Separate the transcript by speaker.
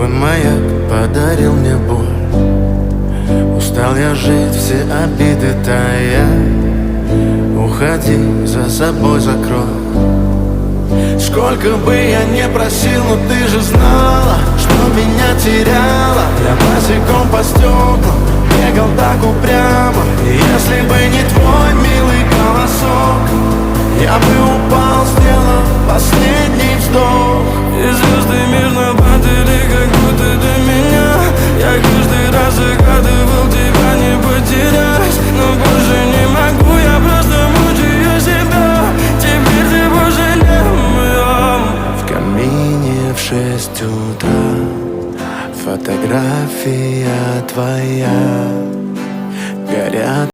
Speaker 1: маяк подарил мне боль. Устал я жить, все обиды тая. Уходи, за собой закрой. Сколько бы я не просил, но ты же знала, что меня теряла. Я босиком по стеклам бегал так упрямо. И если бы не твой милый голосок, я бы упал.